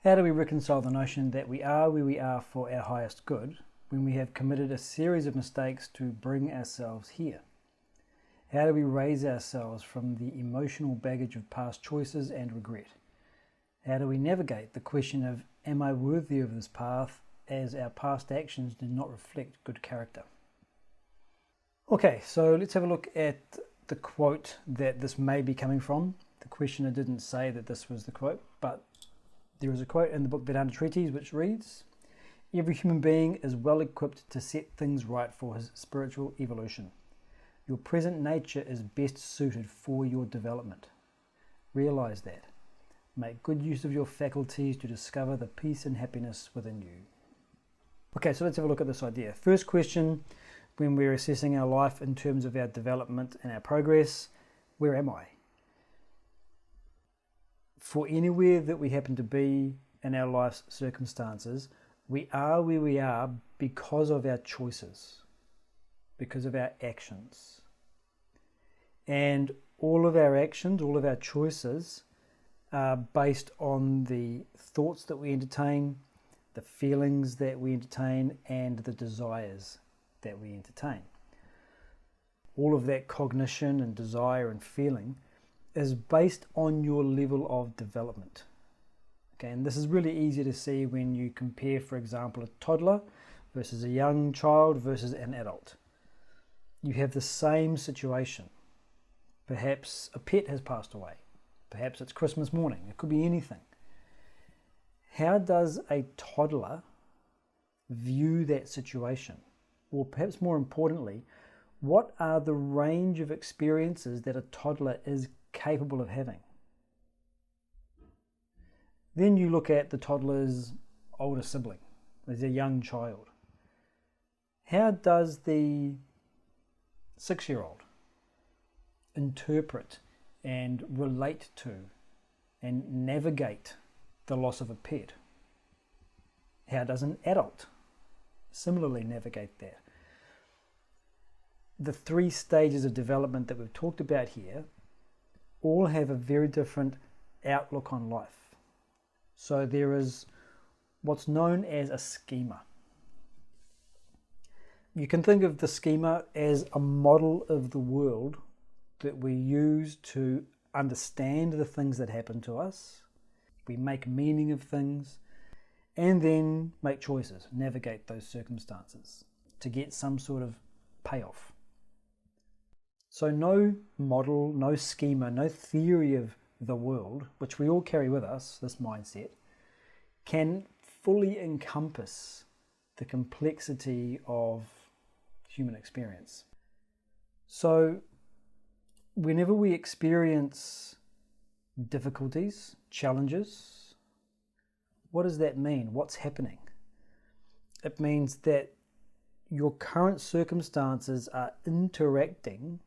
How do we reconcile the notion that we are where we are for our highest good when we have committed a series of mistakes to bring ourselves here? How do we raise ourselves from the emotional baggage of past choices and regret? How do we navigate the question of, am I worthy of this path, as our past actions do not reflect good character? Okay, so let's have a look at the quote that this may be coming from. The questioner didn't say that this was the quote, but there is a quote in the book Vedanta Treatise which reads, "Every human being is well equipped to set things right for his spiritual evolution. Your present nature is best suited for your development. Realize that. Make good use of your faculties to discover the peace and happiness within you." Okay, so let's have a look at this idea. First question, when we're assessing our life in terms of our development and our progress, where am I? For anywhere that we happen to be in our life's circumstances, we are where we are because of our choices, because of our actions. And all of our actions, all of our choices are based on the thoughts that we entertain, the feelings that we entertain, and the desires that we entertain. All of that cognition and desire and feeling is based on your level of development. Okay, and this is really easy to see when you compare, for example, a toddler versus a young child versus an adult. You have the same situation. Perhaps a pet has passed away. Perhaps it's Christmas morning. It could be anything. How does a toddler view that situation? Or perhaps more importantly, what are the range of experiences that a toddler is capable of having? Then you look at the toddler's older sibling, as a young child. How does the 6-year-old interpret and relate to and navigate the loss of a pet? How does an adult similarly navigate that? The 3 stages of development that we've talked about here all have a very different outlook on life. So there is what's known as a schema. You can think of the schema as a model of the world that we use to understand the things that happen to us. We make meaning of things and then make choices, navigate those circumstances to get some sort of payoff. So no model, no schema, no theory of the world, which we all carry with us, this mindset, can fully encompass the complexity of human experience. So whenever we experience difficulties, challenges, what does that mean? What's happening? It means that your current circumstances are interacting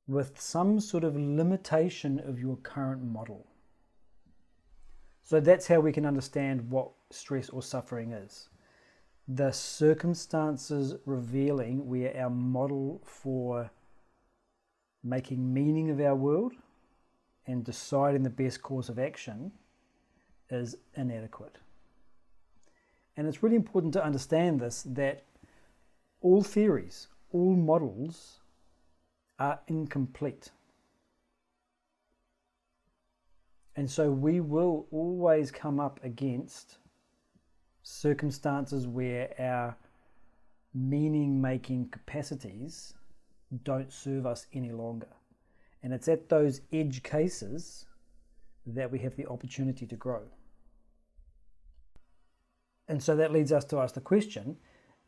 with some sort of limitation of your current model. So that's how we can understand what stress or suffering is. The circumstances revealing where our model for making meaning of our world and deciding the best course of action is inadequate. And it's really important to understand this, that all theories, all models are incomplete. And so we will always come up against circumstances where our meaning-making capacities don't serve us any longer. And it's at those edge cases that we have the opportunity to grow. And so that leads us to ask the question,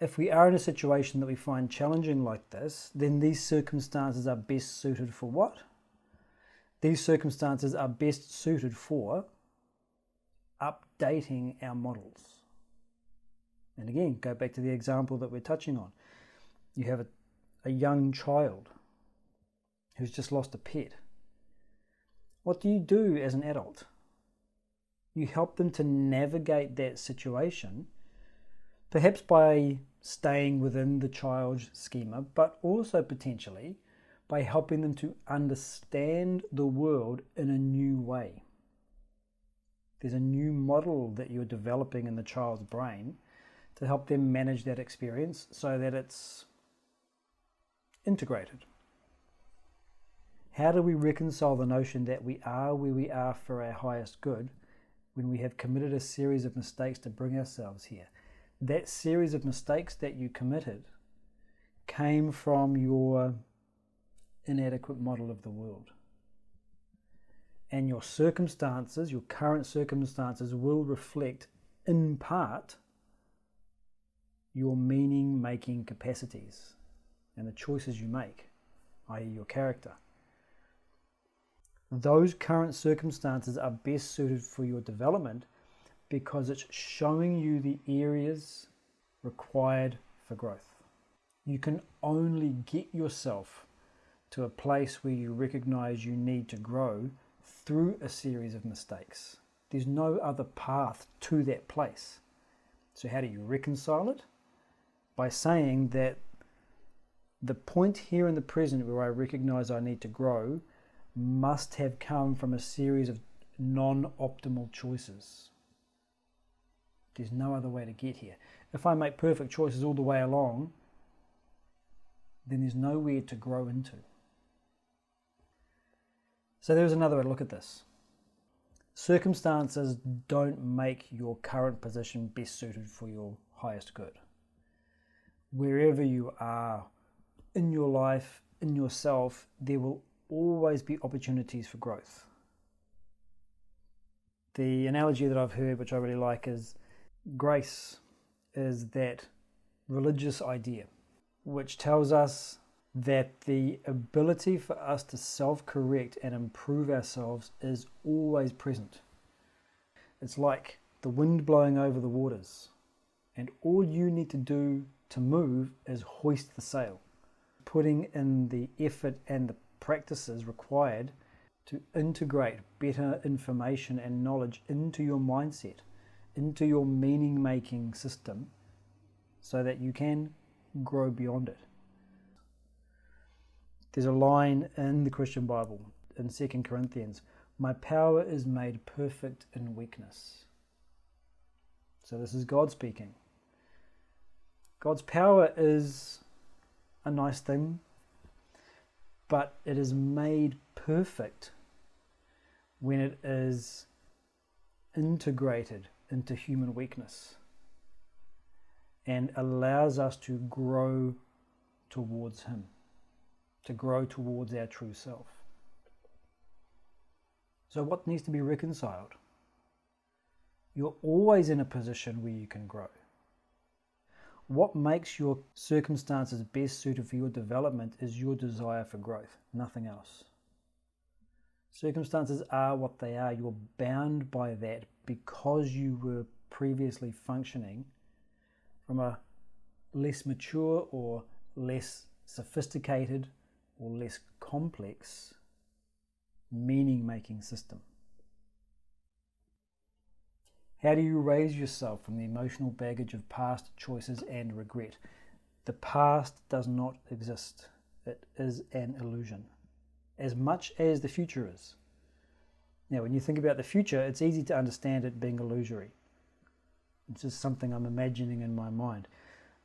if we are in a situation that we find challenging like this, then these circumstances are best suited for what? These circumstances are best suited for updating our models. And again, go back to the example that we're touching on. You have a young child who's just lost a pet. What do you do as an adult? You help them to navigate that situation, perhaps by staying within the child's schema, but also potentially by helping them to understand the world in a new way. There's a new model that you're developing in the child's brain to help them manage that experience so that it's integrated. How do we reconcile the notion that we are where we are for our highest good when we have committed a series of mistakes to bring ourselves here? That series of mistakes that you committed came from your inadequate model of the world. And your circumstances, your current circumstances, will reflect, in part, your meaning-making capacities and the choices you make, i.e. your character. Those current circumstances are best suited for your development because it's showing you the areas required for growth. You can only get yourself to a place where you recognize you need to grow through a series of mistakes. There's no other path to that place. So how do you reconcile it? By saying that the point here in the present where I recognize I need to grow must have come from a series of non-optimal choices. There's no other way to get here. If I make perfect choices all the way along, then there's nowhere to grow into. So there's another way to look at this. Circumstances don't make your current position best suited for your highest good. Wherever you are in your life, in yourself, there will always be opportunities for growth. The analogy that I've heard, which I really like, is grace is that religious idea, which tells us that the ability for us to self-correct and improve ourselves is always present. It's like the wind blowing over the waters, and all you need to do to move is hoist the sail, putting in the effort and the practices required to integrate better information and knowledge into your mindset, into your meaning-making system, so that you can grow beyond it. There's a line in the Christian Bible, in 2 Corinthians, "My power is made perfect in weakness." So this is God speaking. God's power is a nice thing, but it is made perfect when it is integrated into human weakness and allows us to grow towards Him, to grow towards our true self. So what needs to be reconciled? You're always in a position where you can grow. What makes your circumstances best suited for your development is your desire for growth, nothing else. Circumstances are what they are. You're bound by that because you were previously functioning from a less mature or less sophisticated or less complex meaning-making system. How do you raise yourself from the emotional baggage of past choices and regret? The past does not exist. It is an illusion, as much as the future is. Now, when you think about the future, it's easy to understand it being illusory. It's just something I'm imagining in my mind.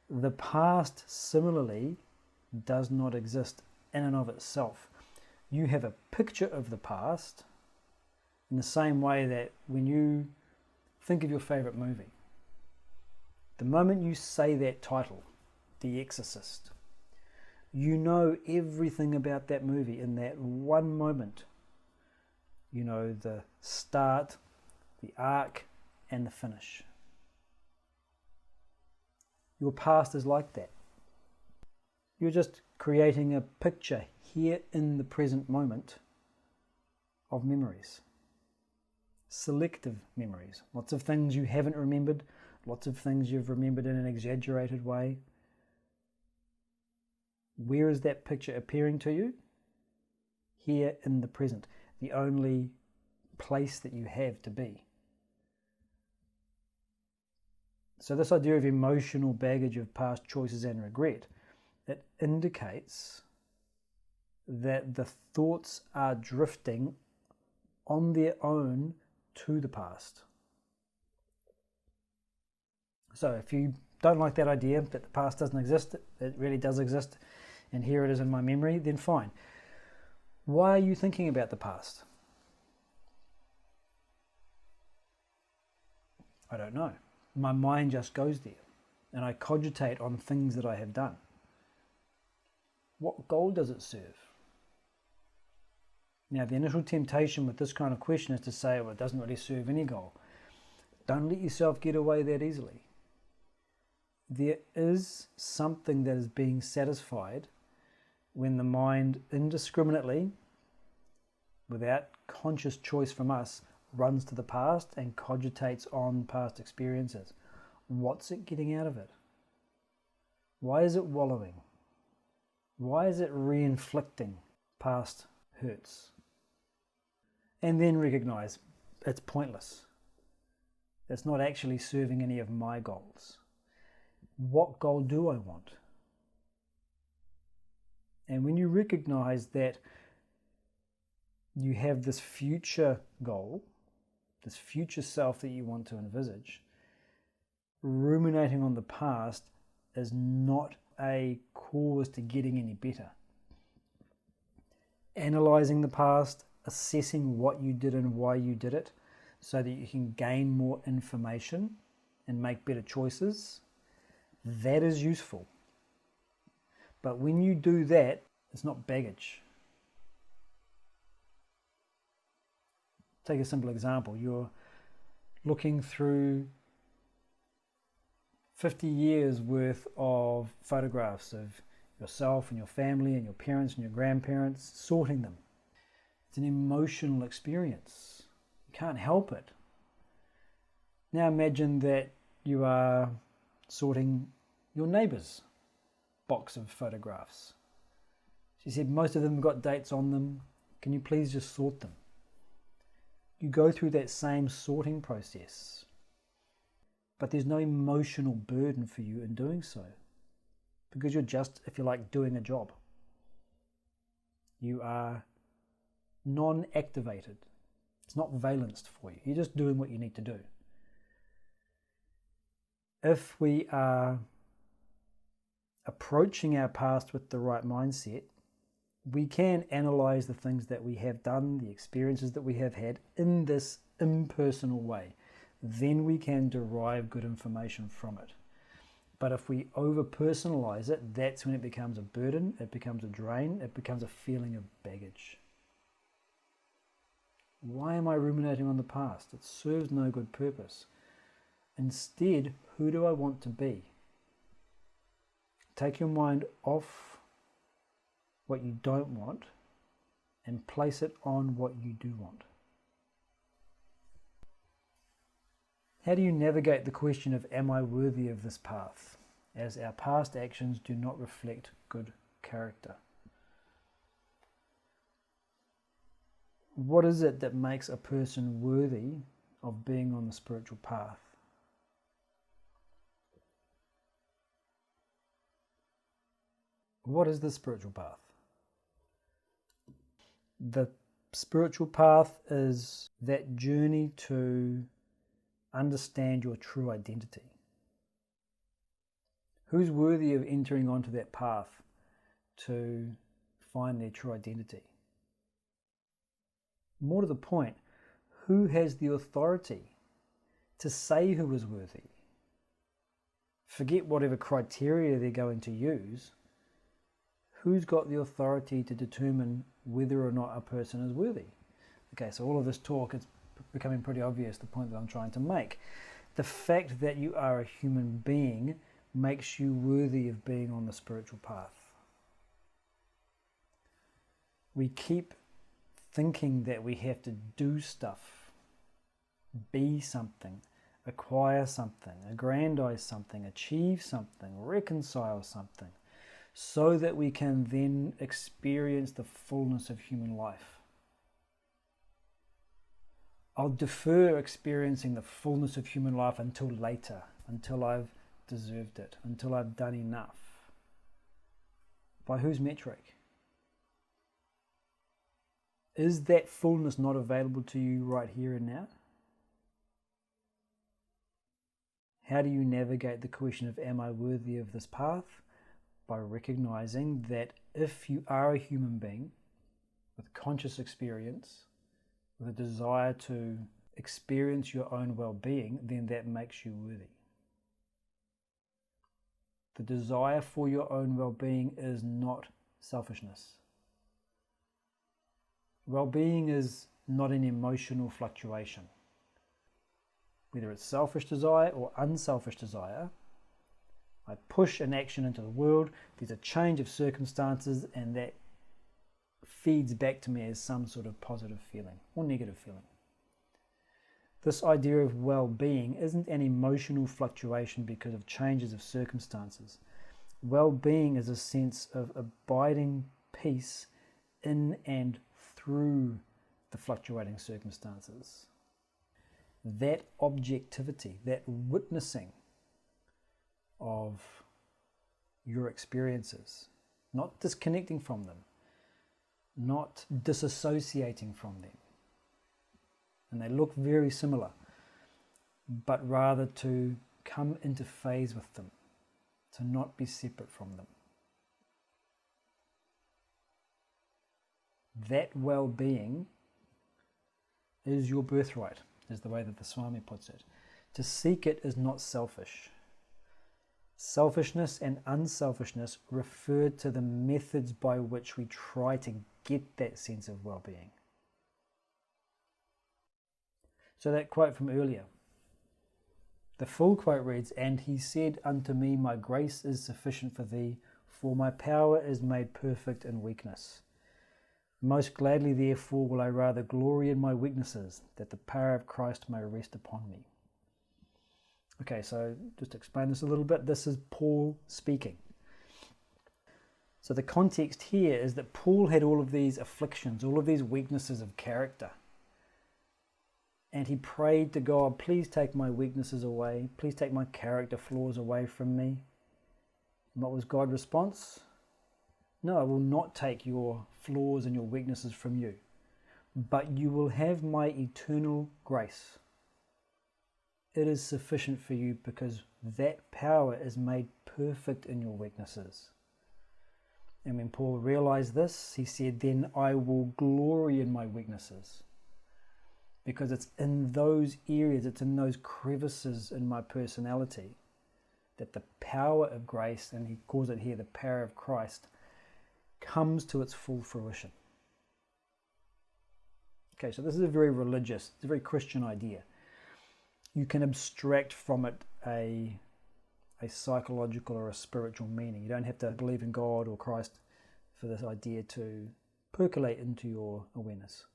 The past, similarly, does not exist in and of itself. You have a picture of the past in the same way that when you think of your favorite movie, the moment you say that title, The Exorcist, you know everything about that movie in that one moment. You know the start, the arc, and the finish. Your past is like that. You're just creating a picture here in the present moment of memories. Selective memories. Lots of things you haven't remembered, lots of things you've remembered in an exaggerated way. Where is that picture appearing to you? Here in the present, the only place that you have to be. So this idea of emotional baggage of past choices and regret, it indicates that the thoughts are drifting on their own to the past. So if you don't like that idea that the past doesn't exist, it really does exist, and here it is in my memory, then fine. Why are you thinking about the past? I don't know. My mind just goes there, and I cogitate on things that I have done. What goal does it serve? Now, the initial temptation with this kind of question is to say, well, it doesn't really serve any goal. Don't let yourself get away that easily. There is something that is being satisfied when the mind indiscriminately, without conscious choice from us, runs to the past and cogitates on past experiences. What's it getting out of it? Why is it wallowing? Why is it re-inflicting past hurts? And then recognize it's pointless. It's not actually serving any of my goals. What goal do I want? And when you recognize that you have this future goal, this future self that you want to envisage, ruminating on the past is not a cause to getting any better. Analyzing the past, assessing what you did and why you did it, so that you can gain more information and make better choices, that is useful. But when you do that, it's not baggage. Take a simple example. You're looking through 50 years worth of photographs of yourself and your family and your parents and your grandparents, sorting them. It's an emotional experience. You can't help it. Now imagine that you are sorting your neighbour's box of photographs. She said most of them have got dates on them. Can you please just sort them? You go through that same sorting process, but there's no emotional burden for you in doing so, because you're just, if you like, doing a job. You are non-activated. It's not valenced for you. You're just doing what you need to do. If we are approaching our past with the right mindset, we can analyze the things that we have done, the experiences that we have had in this impersonal way. Then we can derive good information from it. But if we over-personalize it, that's when it becomes a burden, it becomes a drain, it becomes a feeling of baggage. Why am I ruminating on the past? It serves no good purpose. Instead, who do I want to be? Take your mind off what you don't want and place it on what you do want. How do you navigate the question of, am I worthy of this path, as our past actions do not reflect good character? What is it that makes a person worthy of being on the spiritual path? What is the spiritual path? The spiritual path is that journey to understand your true identity. Who's worthy of entering onto that path to find their true identity? More to the point, who has the authority to say who is worthy? Forget whatever criteria they're going to use. Who's got the authority to determine whether or not a person is worthy? Okay, so all of this talk is becoming pretty obvious, the point that I'm trying to make. The fact that you are a human being makes you worthy of being on the spiritual path. We keep thinking that we have to do stuff, be something, acquire something, aggrandize something, achieve something, reconcile something, so that we can then experience the fullness of human life. I'll defer experiencing the fullness of human life until later, until I've deserved it, until I've done enough. By whose metric? Is that fullness not available to you right here and now? How do you navigate the question of, am I worthy of this path? By recognizing that if you are a human being with conscious experience, with a desire to experience your own well-being, then that makes you worthy. The desire for your own well-being is not selfishness. Well-being is not an emotional fluctuation. Whether it's selfish desire or unselfish desire, I push an action into the world, there's a change of circumstances, and that feeds back to me as some sort of positive feeling or negative feeling. This idea of well-being isn't an emotional fluctuation because of changes of circumstances. Well-being is a sense of abiding peace in and through the fluctuating circumstances. That objectivity, that witnessing of your experiences, not disconnecting from them, not disassociating from them. And they look very similar, but rather to come into phase with them, to not be separate from them. That well-being is your birthright, is the way that the Swami puts it. To seek it is not selfish. Selfishness and unselfishness refer to the methods by which we try to get that sense of well-being. So that quote from earlier, the full quote reads, "And he said unto me, my grace is sufficient for thee, for my power is made perfect in weakness. Most gladly therefore will I rather glory in my weaknesses, that the power of Christ may rest upon me." Okay, so just to explain this a little bit, this is Paul speaking. So the context here is that Paul had all of these afflictions, all of these weaknesses of character. And he prayed to God, please take my weaknesses away. Please take my character flaws away from me. And what was God's response? No, I will not take your flaws and your weaknesses from you. But you will have my eternal grace. It is sufficient for you because that power is made perfect in your weaknesses. And when Paul realized this, he said, then I will glory in my weaknesses. Because it's in those areas, it's in those crevices in my personality that the power of grace, and he calls it here the power of Christ, comes to its full fruition. Okay, so this is a very religious, it's a very Christian idea. You can abstract from it a psychological or a spiritual meaning. You don't have to believe in God or Christ for this idea to percolate into your awareness.